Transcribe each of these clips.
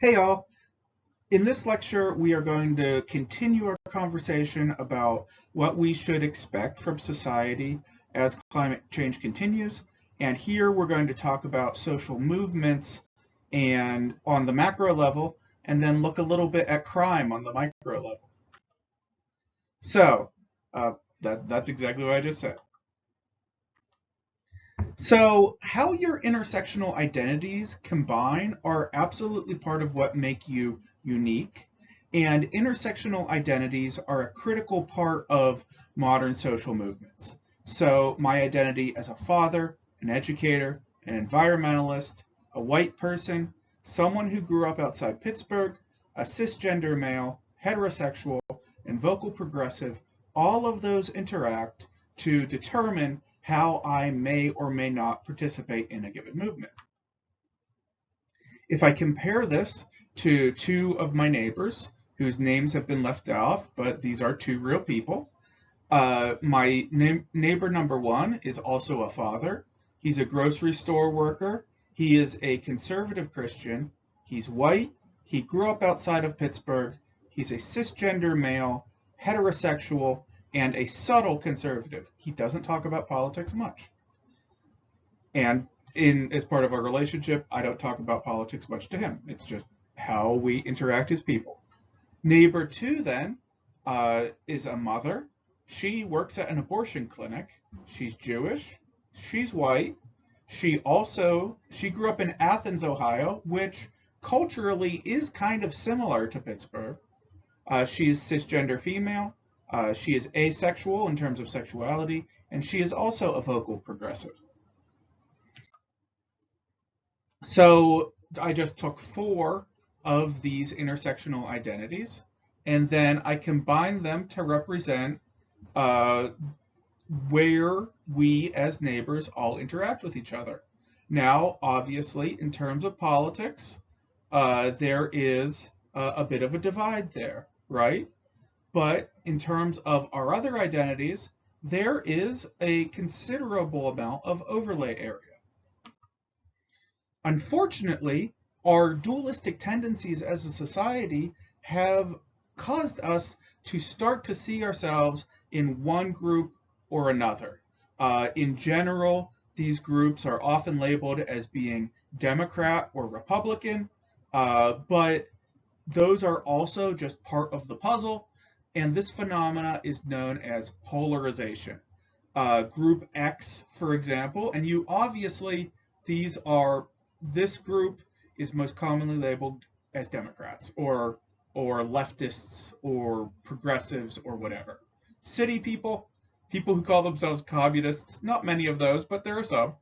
Hey all, in this lecture we are going to continue our conversation about what we should expect from society as climate change continues. And here we're going to talk about social movements and on the macro level, and then look a little bit at crime on the micro level. So uh, that's exactly what I just said. So how your intersectional identities combine are absolutely part of what make you unique. And intersectional identities are a critical part of modern social movements. So my identity as a father, an educator, an environmentalist, a white person, someone who grew up outside Pittsburgh, a cisgender male, heterosexual, and vocal progressive, all of those interact to determine how I may or may not participate in a given movement. If I compare this to two of my neighbors, whose names have been left off, but these are two real people, my neighbor number one is also a father. He's a grocery store worker. He is a conservative Christian. He's white. He grew up outside of Pittsburgh. He's a cisgender male, heterosexual, and a subtle conservative. He doesn't talk about politics much. And as part of our relationship, I don't talk about politics much to him. It's just how we interact as people. Neighbor two, then, is a mother. She works at an abortion clinic. She's Jewish. She's white. She grew up in Athens, Ohio, which culturally is kind of similar to Pittsburgh. She's cisgender female. She is asexual in terms of sexuality, and she is also a vocal progressive. So I just took four of these intersectional identities, and then I combined them to represent where we as neighbors all interact with each other. Now, obviously, in terms of politics, there is a bit of a divide there, right? But in terms of our other identities, there is a considerable amount of overlay area. Unfortunately, our dualistic tendencies as a society have caused us to start to see ourselves in one group or another. In general, these groups are often labeled as being Democrat or Republican, but those are also just part of the puzzle, and this phenomena is known as polarization. Group X, for example, and you obviously, this group is most commonly labeled as Democrats or leftists or progressives or whatever. City people who call themselves communists, not many of those, but there are some.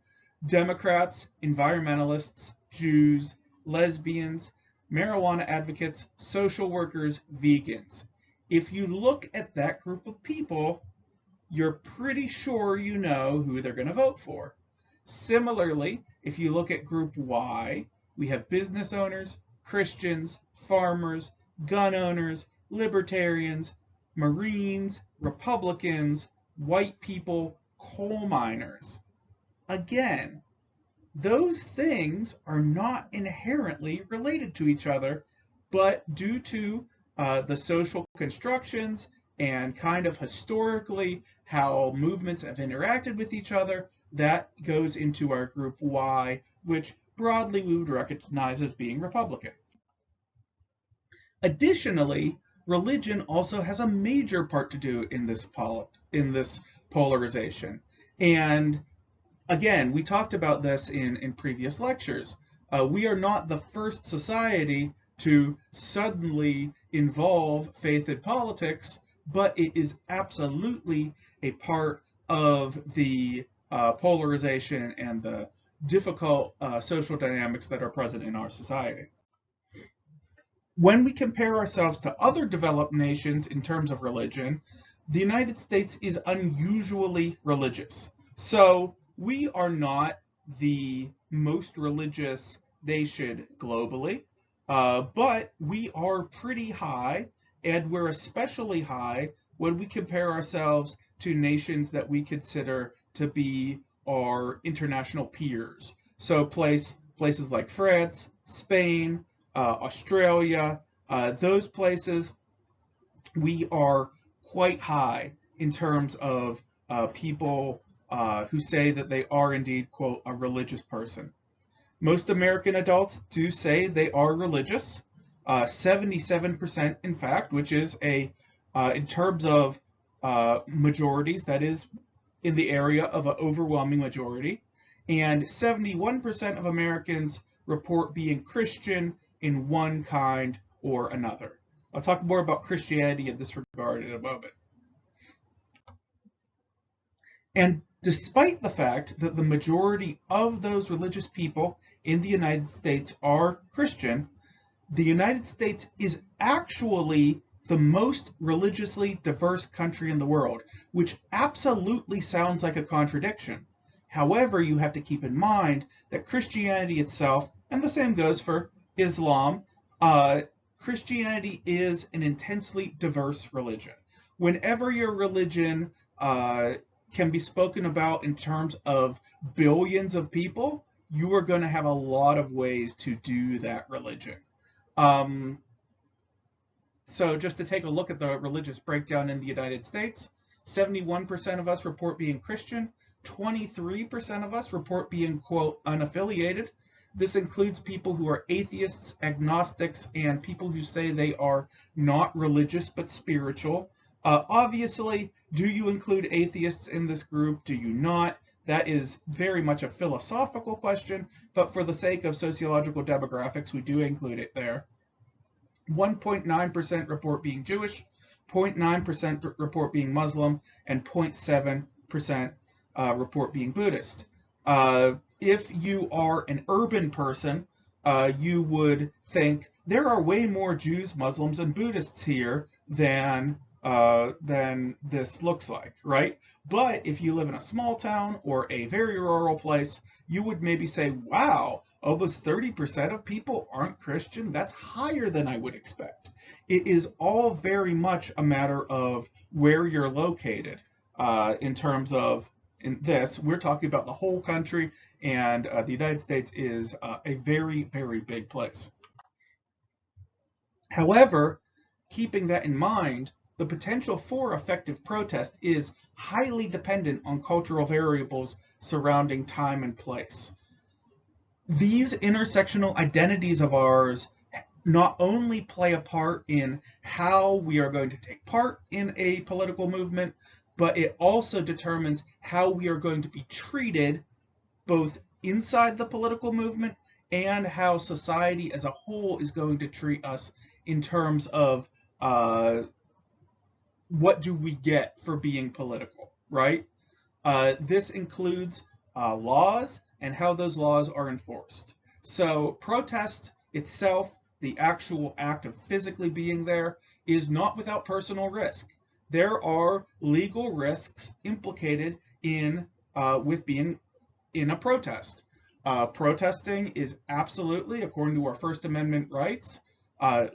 Democrats, environmentalists, Jews, lesbians, marijuana advocates, social workers, vegans. If you look at that group of people, you're pretty sure you know who they're going to vote for. Similarly, if you look at group Y, we have business owners, Christians, farmers, gun owners, libertarians, Marines, Republicans, white people, coal miners. Again, those things are not inherently related to each other, but due to the social constructions and kind of historically how movements have interacted with each other, that goes into our group Y, which broadly we would recognize as being Republican. Additionally, religion also has a major part to do in this polarization. And again, we talked about this in previous lectures. We are not the first society to suddenly involve faith in politics, but it is absolutely a part of the polarization and the difficult social dynamics that are present in our society. When we compare ourselves to other developed nations in terms of religion, the United States is unusually religious. So we are not the most religious nation globally, but we are pretty high, and we're especially high when we compare ourselves to nations that we consider to be our international peers. So places like France, Spain, Australia, those places, we are quite high in terms of people who say that they are indeed, quote, a religious person. Most American adults do say they are religious, 77% in fact, which is in terms of majorities, that is in the area of an overwhelming majority. And 71% of Americans report being Christian in one kind or another. I'll talk more about Christianity in this regard in a moment. And despite the fact that the majority of those religious people in the United States are Christian, the United States is actually the most religiously diverse country in the world, which absolutely sounds like a contradiction. However, you have to keep in mind that Christianity itself, and the same goes for Islam, Christianity is an intensely diverse religion. Whenever your religion can be spoken about in terms of billions of people, you are going to have a lot of ways to do that religion. So just to take a look at the religious breakdown in the United States, 71% of us report being Christian, 23% of us report being, quote, unaffiliated. This includes people who are atheists, agnostics, and people who say they are not religious but spiritual. Obviously, do you include atheists in this group? Do you not? That is very much a philosophical question, but for the sake of sociological demographics, we do include it there. 1.9% report being Jewish, 0.9% report being Muslim, and 0.7% report being Buddhist. If you are an urban person, you would think there are way more Jews, Muslims, and Buddhists here than this looks like, right? But if you live in a small town or a very rural place, you would maybe say, wow, almost 30% of people aren't Christian. That's higher than I would expect. It is all very much a matter of where you're located in terms of, in this, we're talking about the whole country, and the United States is a very, very big place. However, keeping that in mind, the potential for effective protest is highly dependent on cultural variables surrounding time and place. These intersectional identities of ours not only play a part in how we are going to take part in a political movement, but it also determines how we are going to be treated both inside the political movement and how society as a whole is going to treat us in terms of what do we get for being political, right? This includes laws and how those laws are enforced. So protest itself, the actual act of physically being there, is not without personal risk. There are legal risks implicated in with being in a protest. Protesting is absolutely, according to our First Amendment rights,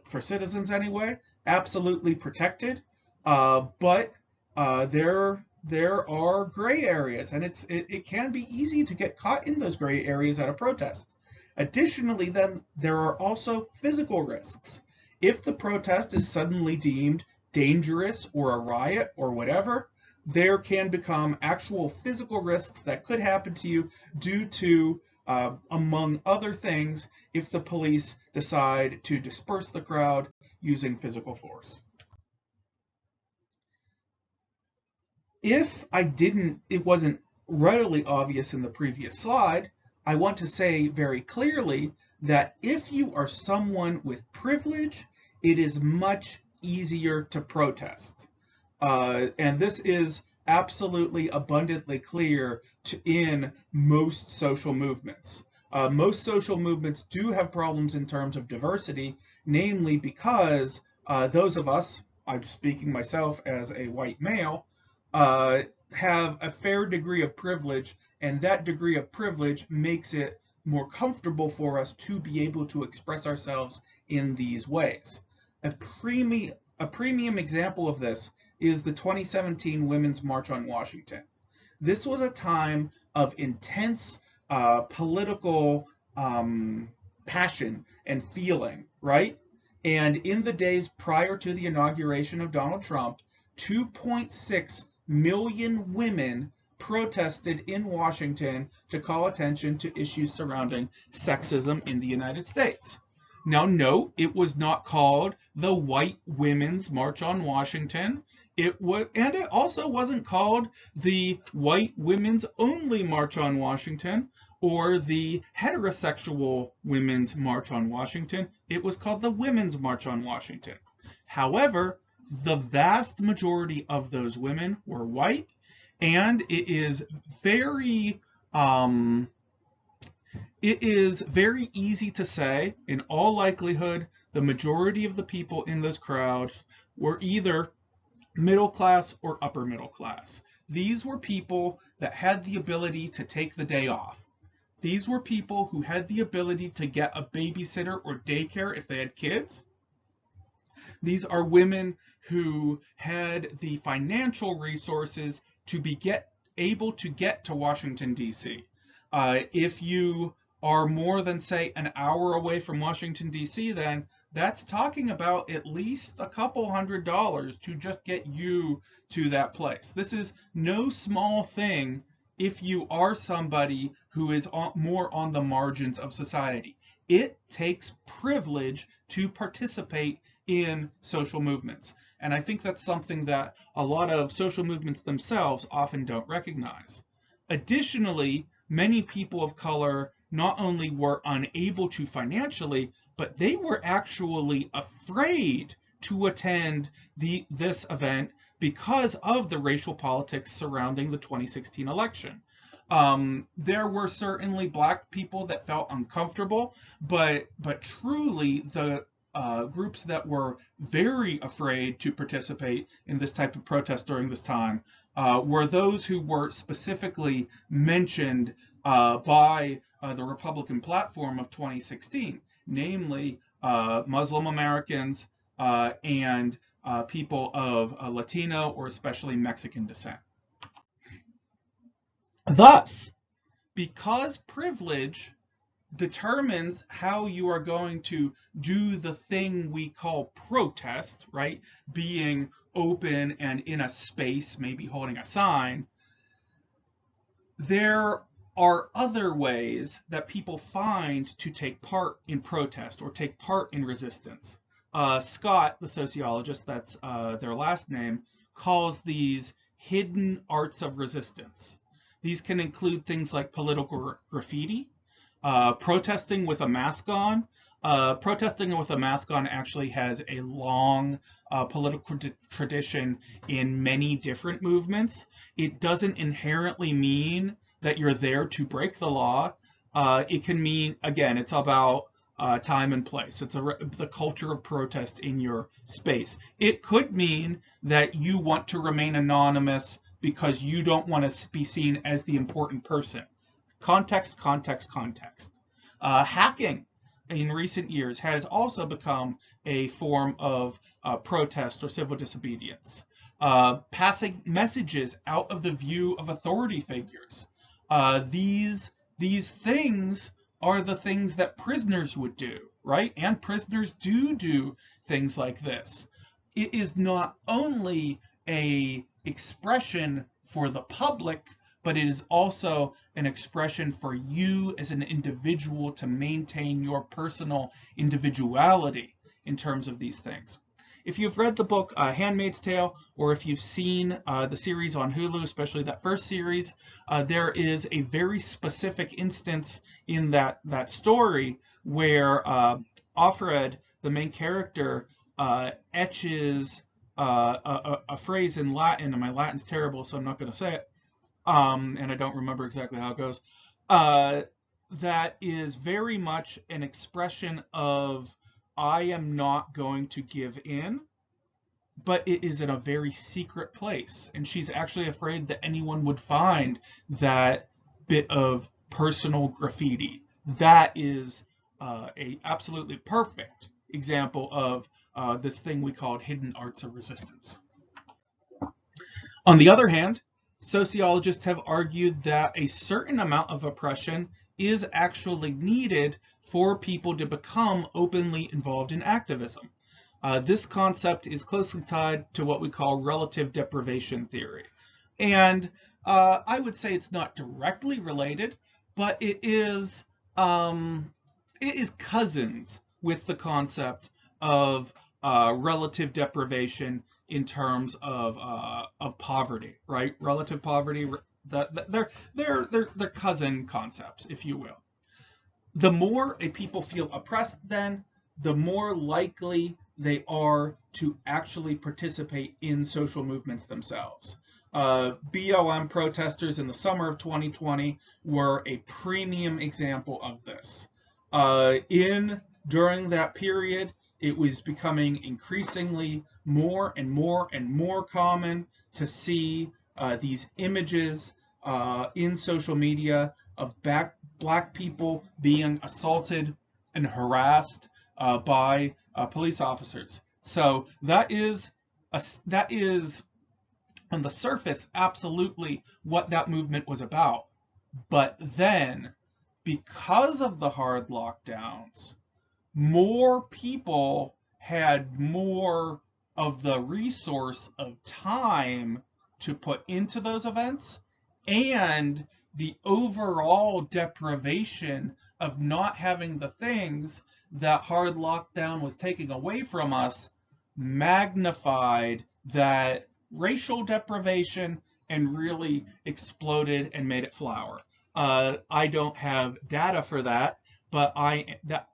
for citizens anyway, absolutely protected. But there are gray areas, and it can be easy to get caught in those gray areas at a protest. Additionally, then, there are also physical risks. If the protest is suddenly deemed dangerous or a riot or whatever, there can become actual physical risks that could happen to you due to, among other things, if the police decide to disperse the crowd using physical force. If it wasn't readily obvious in the previous slide, I want to say very clearly that if you are someone with privilege, it is much easier to protest. And this is absolutely abundantly clear in most social movements. Most social movements do have problems in terms of diversity, namely because those of us, I'm speaking myself as a white male, have a fair degree of privilege, and that degree of privilege makes it more comfortable for us to be able to express ourselves in these ways. A premium example of this is the 2017 Women's March on Washington. This was a time of intense political passion and feeling, right? And in the days prior to the inauguration of Donald Trump, 2.6 million women protested in Washington to call attention to issues surrounding sexism in the United States. Now, note, it was not called the White Women's March on Washington. And it also wasn't called the White Women's Only March on Washington or the Heterosexual Women's March on Washington. It was called the Women's March on Washington. However, the vast majority of those women were white, and it is very easy to say, in all likelihood, the majority of the people in those crowds were either middle class or upper middle class. These were people that had the ability to take the day off. These were people who had the ability to get a babysitter or daycare if they had kids. These are women who had the financial resources to be able to get to Washington, D.C. If you are more than, say, an hour away from Washington, D.C., then that's talking about at least a couple $100 to just get you to that place. This is no small thing if you are somebody who is more on the margins of society. It takes privilege to participate in social movements. And I think that's something that a lot of social movements themselves often don't recognize. Additionally, many people of color not only were unable to financially, but they were actually afraid to attend this event because of the racial politics surrounding the 2016 election. There were certainly Black people that felt uncomfortable, but truly the groups that were very afraid to participate in this type of protest during this time were those who were specifically mentioned by the Republican platform of 2016, namely Muslim Americans and people of Latino or especially Mexican descent. Thus, because privilege determines how you are going to do the thing we call protest, right? Being open and in a space, maybe holding a sign, there are other ways that people find to take part in protest or take part in resistance. Scott, the sociologist, that's their last name, calls these hidden arts of resistance. These can include things like political graffiti, protesting with a mask on. Protesting with a mask on actually has a long political tradition in many different movements. It doesn't inherently mean that you're there to break the law. It can mean, again, it's about time and place. It's the culture of protest in your space. It could mean that you want to remain anonymous because you don't want to be seen as the important person. Context, context, context. Hacking in recent years has also become a form of protest or civil disobedience. Passing messages out of the view of authority figures. These things are the things that prisoners would do, right? And prisoners do things like this. It is not only an expression for the public, but it is also an expression for you as an individual to maintain your personal individuality in terms of these things. If you've read the book Handmaid's Tale, or if you've seen the series on Hulu, especially that first series, there is a very specific instance in that story where Offred, the main character, etches a phrase in Latin, and my Latin's terrible, so I'm not going to say it, and I don't remember exactly how it goes, that is very much an expression of I am not going to give in, but it is in a very secret place. And she's actually afraid that anyone would find that bit of personal graffiti. That is a absolutely perfect example of this thing we called hidden arts of resistance. On the other hand, sociologists have argued that a certain amount of oppression is actually needed for people to become openly involved in activism. This concept is closely tied to what we call relative deprivation theory. And I would say it's not directly related, but it is cousins with the concept of relative deprivation in terms of poverty, right? Relative poverty, they're cousin concepts, if you will. The more a people feel oppressed, then the more likely they are to actually participate in social movements themselves. BLM protesters in the summer of 2020 were a premium example of this. During that period, it was becoming increasingly more and more and more common to see these images in social media of black people being assaulted and harassed by police officers. So that is on the surface absolutely what that movement was about. But then, because of the hard lockdowns, more people had more of the resource of time to put into those events, and the overall deprivation of not having the things that hard lockdown was taking away from us magnified that racial deprivation and really exploded and made it flower. I don't have data for that, but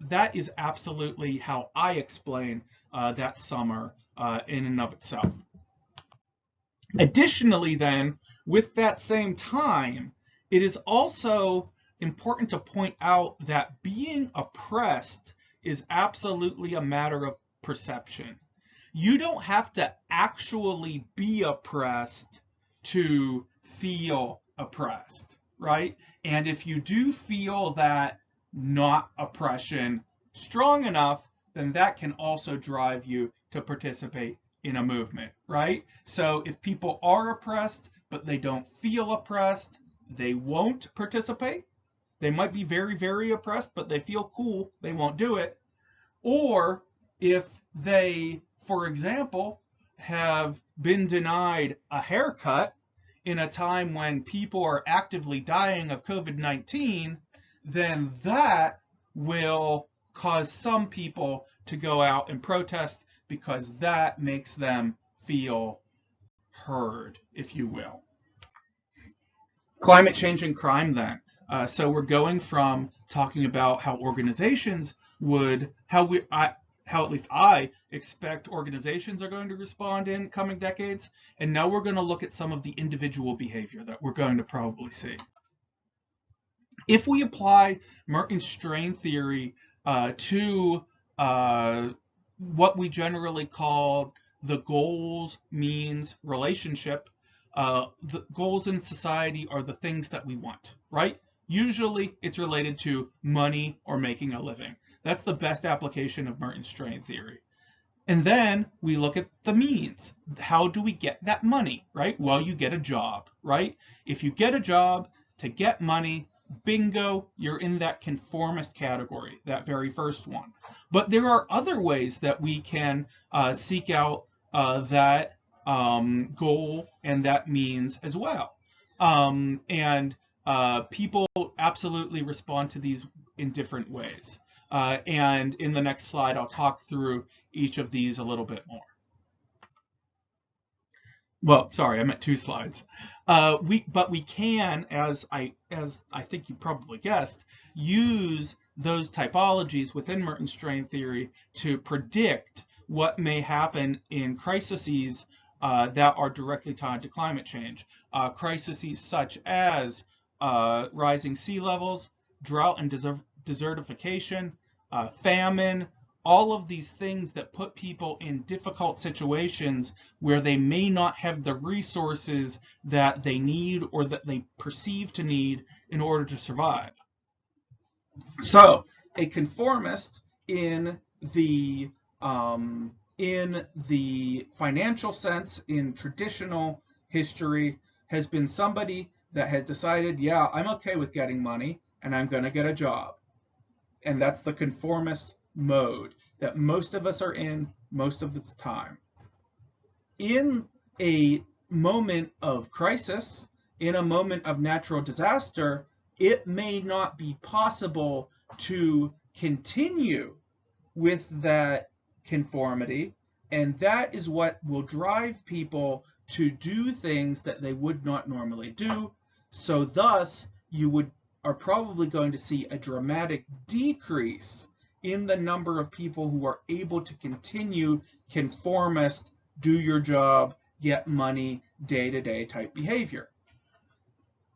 that is absolutely how I explain that summer in and of itself. Additionally, then, with that same time, it is also important to point out that being oppressed is absolutely a matter of perception. You don't have to actually be oppressed to feel oppressed, right? And if you do feel that not oppression strong enough, then that can also drive you to participate in a movement, right? So if people are oppressed, but they don't feel oppressed, they won't participate. They might be very, very oppressed, but they feel cool, they won't do it. Or if they, for example, have been denied a haircut in a time when people are actively dying of COVID-19, then that will cause some people to go out and protest because that makes them feel heard, if you will. Climate change and crime, then. So we're going from talking about how organizations how at least I expect organizations are going to respond in coming decades, and now we're going to look at some of the individual behavior that we're going to probably see. If we apply Merton's strain theory to what we generally call the goals means relationship, the goals in society are the things that we want, right? Usually it's related to money or making a living. That's the best application of Merton's strain theory. And then we look at the means. How do we get that money, right? Well, you get a job, right? If you get a job to get money, bingo, you're in that conformist category, that very first one. But there are other ways that we can seek out that goal and that means as well. And people absolutely respond to these in different ways. And in the next slide, I'll talk through each of these a little bit more. Well, sorry, I meant 2 slides. But we can, as I think you probably guessed, use those typologies within Merton's strain theory to predict what may happen in crises that are directly tied to climate change. Crises such as rising sea levels, drought and desertification, famine, all of these things that put people in difficult situations where they may not have the resources that they need or that they perceive to need in order to survive. So, a conformist in the financial sense, in traditional history, has been somebody that has decided, yeah, I'm okay with getting money, and I'm going to get a job. And that's the conformist mode that most of us are in most of the time. In a moment of crisis, in a moment of natural disaster, it may not be possible to continue with that conformity, and that is what will drive people to do things that they would not normally do. So thus, you are probably going to see a dramatic decrease in the number of people who are able to continue conformist, do your job, get money, day-to-day type behavior.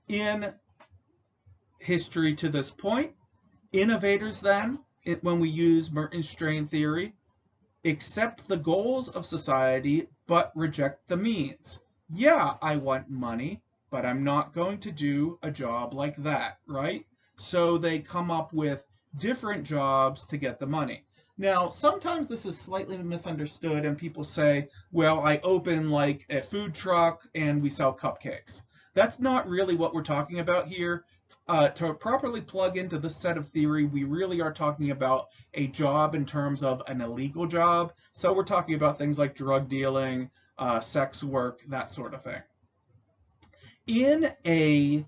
In history to this point, innovators then, when we use Merton's strain theory, accept the goals of society but reject the means. Yeah, I want money, but I'm not going to do a job like that, right? So they come up with different jobs to get the money. Now, sometimes this is slightly misunderstood and people say, well, I open like a food truck and we sell cupcakes. That's not really what we're talking about here. To properly plug into this set of theory, we really are talking about a job in terms of an illegal job. So we're talking about things like drug dealing, sex work, that sort of thing. In a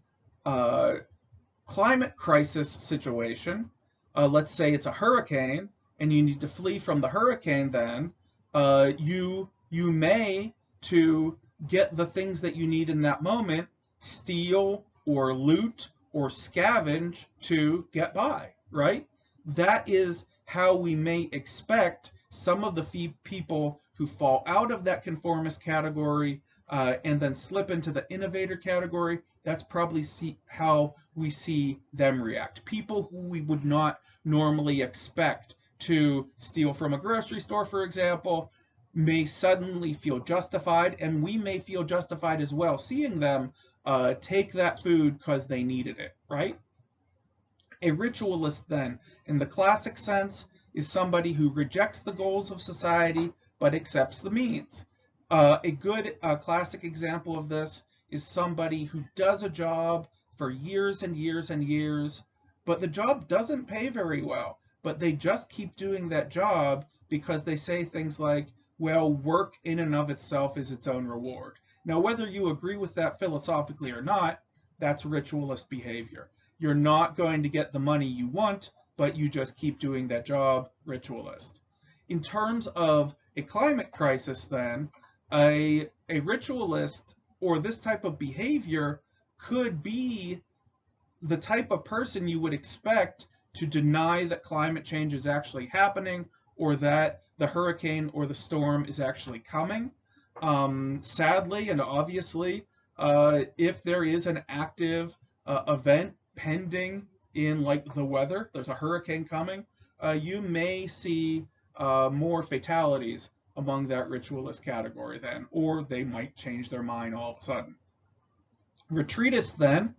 climate crisis situation, let's say it's a hurricane, and you need to flee from the hurricane, then you may, to get the things that you need in that moment, steal or loot or scavenge to get by, right? That is how we may expect some of the people who fall out of that conformist category and then slip into the innovator category. That's probably how we see them react. People who we would not normally expect to steal from a grocery store, for example, may suddenly feel justified, and we may feel justified as well, seeing them take that food because they needed it, right? A ritualist, then, in the classic sense, is somebody who rejects the goals of society but accepts the means. A good classic example of this is somebody who does a job for years and years and years, but the job doesn't pay very well, but they just keep doing that job because they say things like, well, work in and of itself is its own reward. Now, whether you agree with that philosophically or not, that's ritualist behavior. You're not going to get the money you want, but you just keep doing that job, ritualist. In terms of a climate crisis, then, a ritualist or this type of behavior could be the type of person you would expect to deny that climate change is actually happening or that the hurricane or the storm is actually coming. Sadly and obviously, if there is an active event pending in like the weather, there's a hurricane coming, you may see more fatalities among that ritualist category then, or they might change their mind all of a sudden. Retreatists then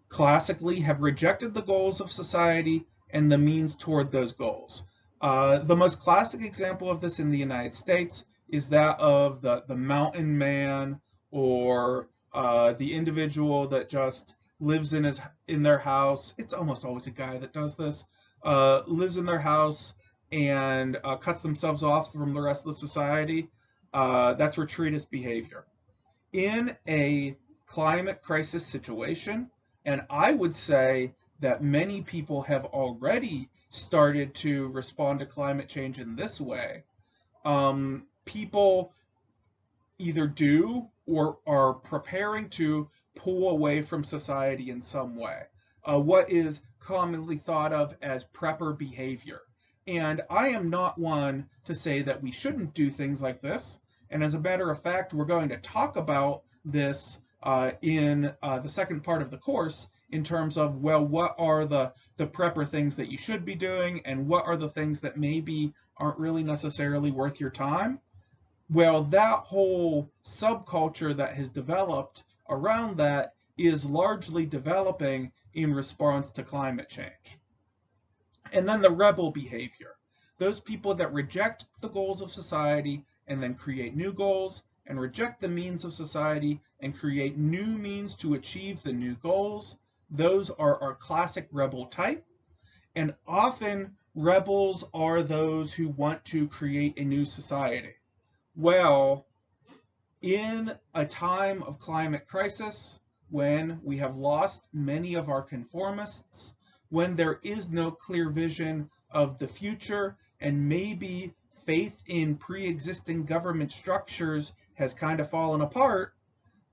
classically have rejected the goals of society and the means toward those goals. The most classic example of this in the United States is that of the mountain man, or the individual that just lives in their house. It's almost always a guy that does this. Lives in their house and cuts themselves off from the rest of the society. That's retreatist behavior. In a climate crisis situation, and I would say that many people have already started to respond to climate change in this way, people either do or are preparing to pull away from society in some way. What is commonly thought of as prepper behavior. And I am not one to say that we shouldn't do things like this. And as a matter of fact, we're going to talk about this in the second part of the course in terms of, well, what are the prepper things that you should be doing and what are the things that maybe aren't really necessarily worth your time. Well, that whole subculture that has developed around that is largely developing in response to climate change. And then the rebel behavior. Those people that reject the goals of society and then create new goals, and reject the means of society and create new means to achieve the new goals, those are our classic rebel type. And often rebels are those who want to create a new society. Well, in a time of climate crisis, when we have lost many of our conformists, when there is no clear vision of the future, and maybe faith in pre-existing government structures has kind of fallen apart,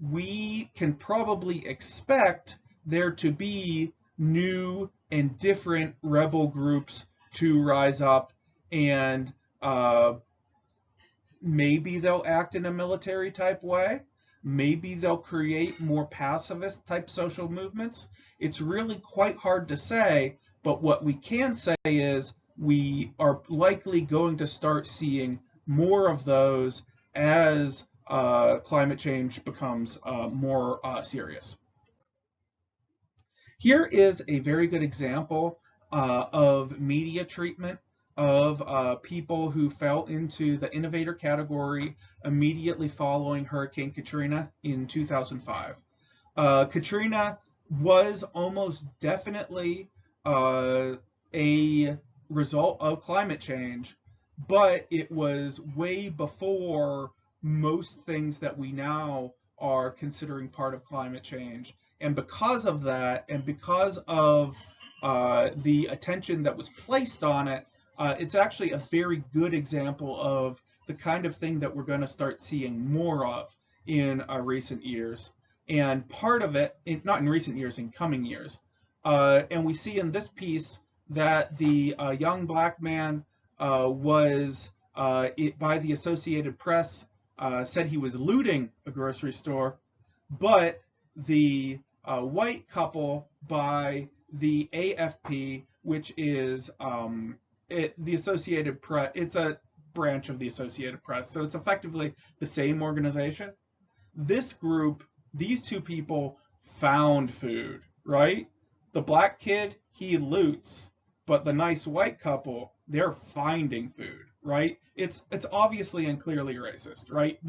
we can probably expect there to be new and different rebel groups to rise up, and maybe they'll act in a military type way. Maybe they'll create more pacifist type social movements. It's really quite hard to say, but what we can say is we are likely going to start seeing more of those as climate change becomes more serious. Here is a very good example of media treatment of people who fell into the innovator category immediately following Hurricane Katrina in 2005. Katrina was almost definitely a result of climate change, but it was way before most things that we now are considering part of climate change. And because of that, and because of the attention that was placed on it, it's actually a very good example of the kind of thing that we're going to start seeing more of in recent years. And part of it, not in recent years, in coming years. And we see in this piece that the young black man was, by the Associated Press, said he was looting a grocery store, but the white couple by the AFP, which is the Associated Press, it's a branch of the Associated Press, so it's effectively the same organization. This group, these two people found food, right? The black kid, he loots, but the nice white couple, they're finding food, right? It's obviously and clearly racist, right?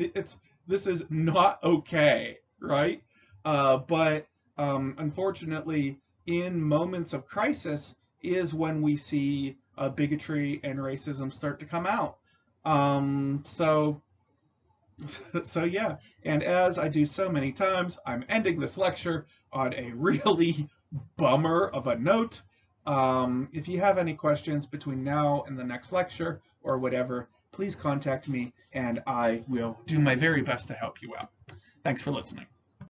This is not okay, right? But unfortunately, in moments of crisis is when we see bigotry and racism start to come out. So yeah, and as I do so many times, I'm ending this lecture on a really bummer of a note. If you have any questions between now and the next lecture or whatever, please contact me and I will do my very best to help you out. Thanks for listening.